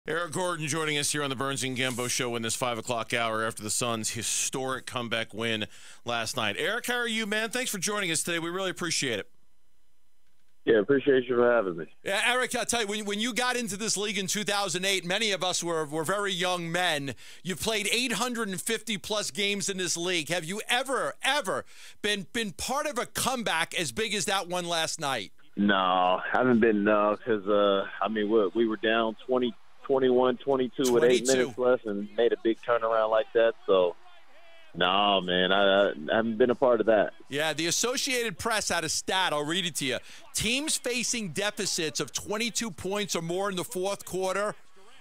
Eric Gordon joining us here on the Burns and Gambo Show in this 5 o'clock hour after the Suns' historic comeback win last night. Eric, how are you, man? Thanks for joining us today. We really appreciate it. Yeah, appreciate you for having me. Yeah, Eric, I'll tell you, when you got into this league in 2008, many of us were very young men. You've played 850-plus games in this league. Have you ever been part of a comeback as big as that one last night? No, I haven't been, because, we were down 21, 22 with 8 minutes left and made a big turnaround like that. So, no, man, I haven't been a part of that. Yeah, the Associated Press had a stat. I'll read it to you. Teams facing deficits of 22 points or more in the fourth quarter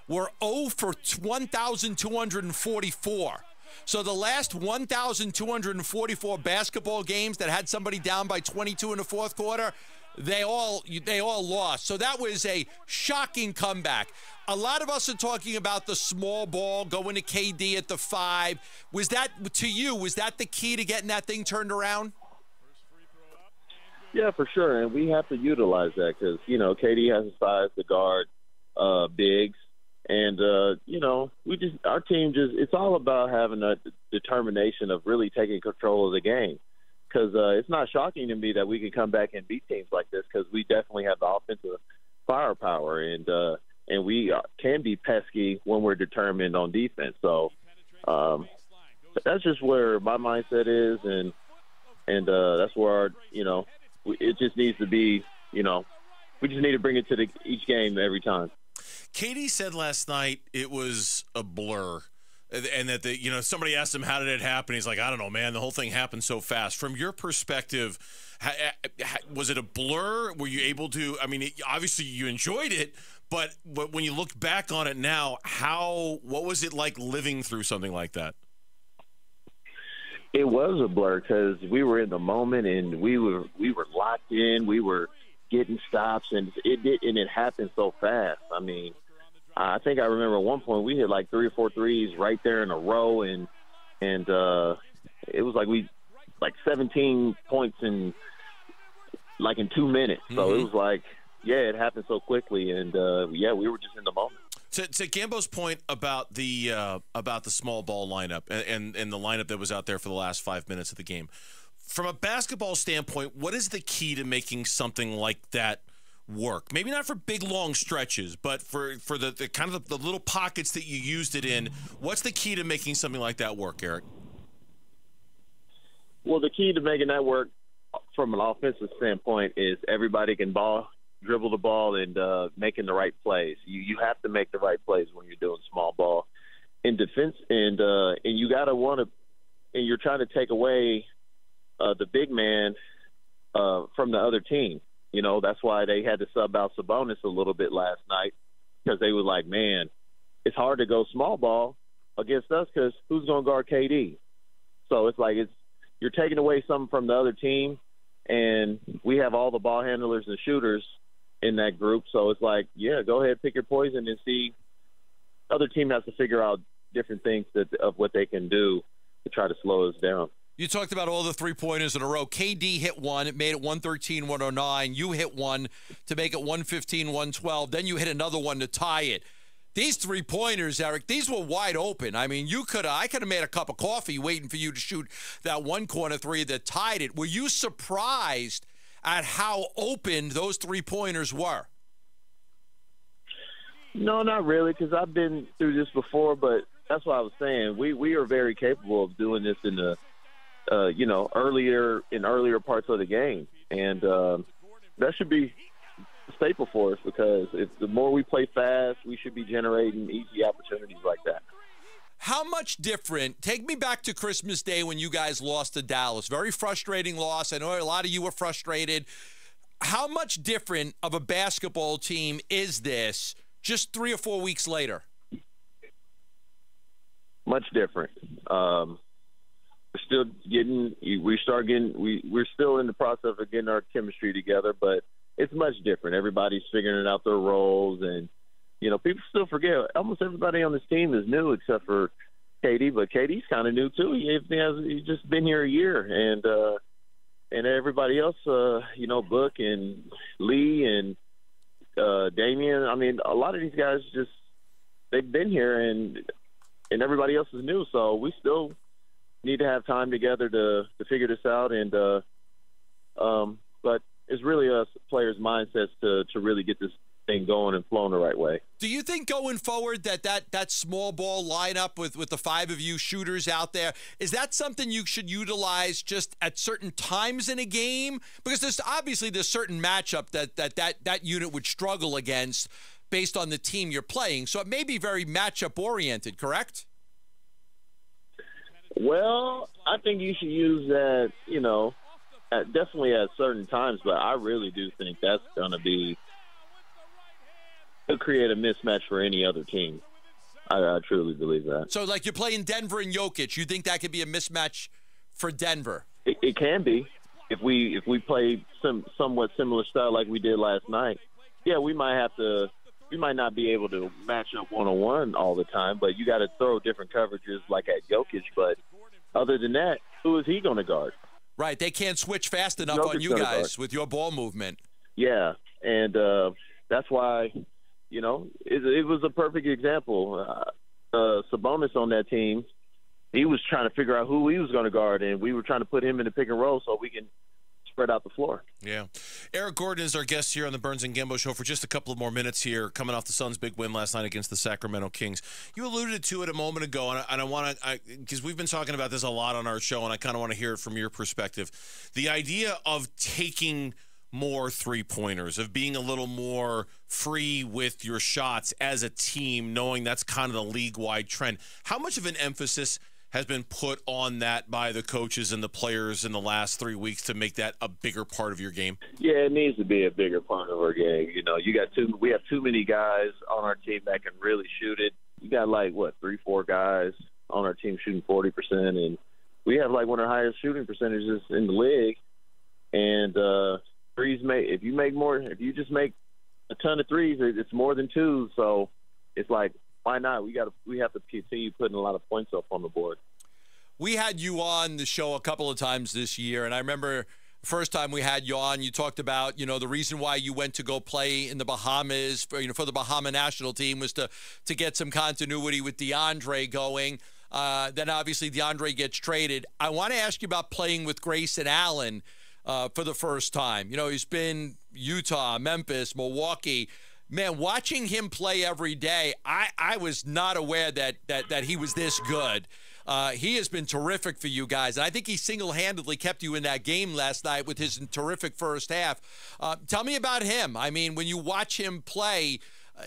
were 0 for 1,244. So the last 1,244 basketball games that had somebody down by 22 in the fourth quarter, they all lost. So that was a shocking comeback. A lot of us are talking about the small ball going to KD at the 5. Was that, to you, was that the key to getting that thing turned around? Yeah, for sure, and we have to utilize that because, KD has the size to guard bigs. And, our team it's all about having a determination of really taking control of the game. Because it's not shocking to me that we can come back and beat teams like this because we definitely have the offensive firepower and we can be pesky when we're determined on defense. So that's just where my mindset is, and that's where it just needs to be. We just need to bring it to each game every time. Katie said last night it was a blur. And that somebody asked him, how did it happen? He's like, I don't know, man. The whole thing happened so fast. From your perspective, was it a blur? Were you able to? I mean, obviously you enjoyed it, but when you look back on it now, what was it like living through something like that? It was a blur because we were in the moment and we were locked in. We were getting stops, and it happened so fast. I mean, I think I remember at one point we hit like 3 or 4 threes right there in a row, and it was like 17 points in 2 minutes. So it was like, it happened so quickly, and we were just in the moment. To Gambo's point about the small ball lineup and the lineup that was out there for the last 5 minutes of the game, from a basketball standpoint, what is the key to making something like that work? Maybe not for big long stretches, but for the kind of the little pockets that you used it in. What's the key to making something like that work, Eric? Well, the key to making that work from an offensive standpoint is everybody can dribble the ball and making the right plays. You have to make the right plays when you're doing small ball in defense, and you gotta and you're trying to take away the big man from the other team. That's why they had to sub out Sabonis a little bit last night, because they were like, man, it's hard to go small ball against us because who's going to guard KD? So it's like you're taking away something from the other team, and we have all the ball handlers and shooters in that group. So it's like, go ahead, pick your poison and see. Other team has to figure out different things of what they can do to try to slow us down. You talked about all the three-pointers in a row. KD hit one. It made it 113-109. You hit one to make it 115-112. Then you hit another one to tie it. These three-pointers, Eric, these were wide open. I mean, I could have made a cup of coffee waiting for you to shoot that one corner three that tied it. Were you surprised at how open those three-pointers were? No, not really, because I've been through this before, but that's what I was saying. We are very capable of doing this in the earlier parts of the game. And that should be a staple for us, because the more we play fast, we should be generating easy opportunities like that. How much different? Take me back to Christmas Day when you guys lost to Dallas. Very frustrating loss. I know a lot of you were frustrated. How much different of a basketball team is this just 3 or 4 weeks later? Much different. We're still we're still in the process of getting our chemistry together, but it's much different. Everybody's figuring out their roles, and people still forget. Almost everybody on this team is new except for KD, but KD's kind of new too. He's just been here a year, and everybody else, Book and Lee and Damian. I mean, a lot of these guys we've been here and everybody else is new, so we still need to have time together to figure this out. And but it's really us players' mindsets to really get this thing going and flowing the right way. Do you think going forward that small ball lineup with the five of you shooters out there, is that something you should utilize just at certain times in a game? Because there's certain matchup that unit would struggle against based on the team you're playing. So it may be very matchup oriented, correct? Well, I think you should use that, definitely at certain times, but I really do think that's going to create a mismatch for any other team. I truly believe that. So, like, you're playing Denver and Jokic, you think that could be a mismatch for Denver? It can be. If we play somewhat similar style like we did last night, yeah, we might not be able to match up one-on-one all the time, but you got to throw different coverages like at Jokic. But other than that, who is he going to guard? Right, they can't switch fast enough on you guys with your ball movement. Yeah, and that's why, it was a perfect example. Sabonis on that team, he was trying to figure out who he was going to guard, and we were trying to put him in the pick and roll so we can spread out the floor. Yeah. Eric Gordon is our guest here on the Burns and Gambo Show for just a couple of more minutes here, coming off the Suns' big win last night against the Sacramento Kings. You alluded to it a moment ago, and I want to, because we've been talking about this a lot on our show, and I kind of want to hear it from your perspective. The idea of taking more three-pointers, of being a little more free with your shots as a team, knowing that's kind of the league-wide trend. How much of an emphasis has been put on that by the coaches and the players in the last 3 weeks to make that a bigger part of your game? Yeah, it needs to be a bigger part of our game. We have too many guys on our team that can really shoot it. You got 3-4 guys on our team shooting 40%, and we have one of the highest shooting percentages in the league. And threes if you just make a ton of threes, it's more than two. So it's why not? We have to continue putting a lot of points up on the board. We had you on the show a couple of times this year, and I remember the first time we had you on, you talked about, the reason why you went to go play in the Bahamas for the Bahama national team was to get some continuity with DeAndre going. Then obviously DeAndre gets traded. I want to ask you about playing with Grayson Allen for the first time. He's been Utah, Memphis, Milwaukee. Man, watching him play every day, I was not aware that he was this good. He has been terrific for you guys, and I think he single-handedly kept you in that game last night with his terrific first half. Tell me about him. I mean, when you watch him play,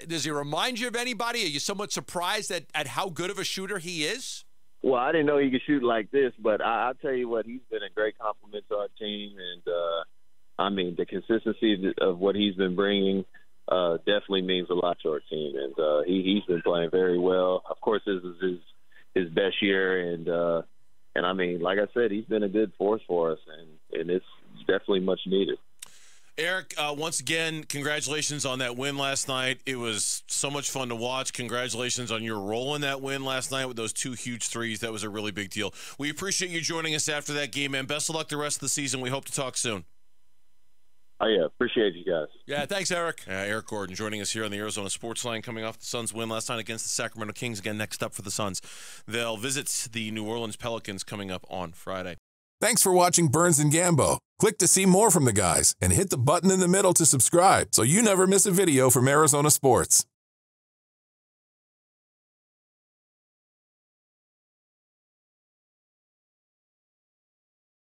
does he remind you of anybody? Are you somewhat surprised at how good of a shooter he is? Well, I didn't know he could shoot like this, but I'll tell you what, he's been a great compliment to our team, and the consistency of what he's been bringing definitely means a lot to our team, and he's been playing very well. Of course, this is his best year, and like I said, he's been a good force for us, and it's definitely much needed. Eric, once again, congratulations on that win last night. It was so much fun to watch. Congratulations on your role in that win last night with those two huge threes. That was a really big deal. We appreciate you joining us after that game, man. Best of luck the rest of the season. We hope to talk soon. Oh, yeah. Appreciate you guys. Yeah, thanks, Eric. Eric Gordon joining us here on the Arizona Sports Line, coming off the Suns' win last night against the Sacramento Kings. Again, next up for the Suns, they'll visit the New Orleans Pelicans coming up on Friday. Thanks for watching Burns and Gambo. Click to see more from the guys and hit the button in the middle to subscribe so you never miss a video from Arizona Sports.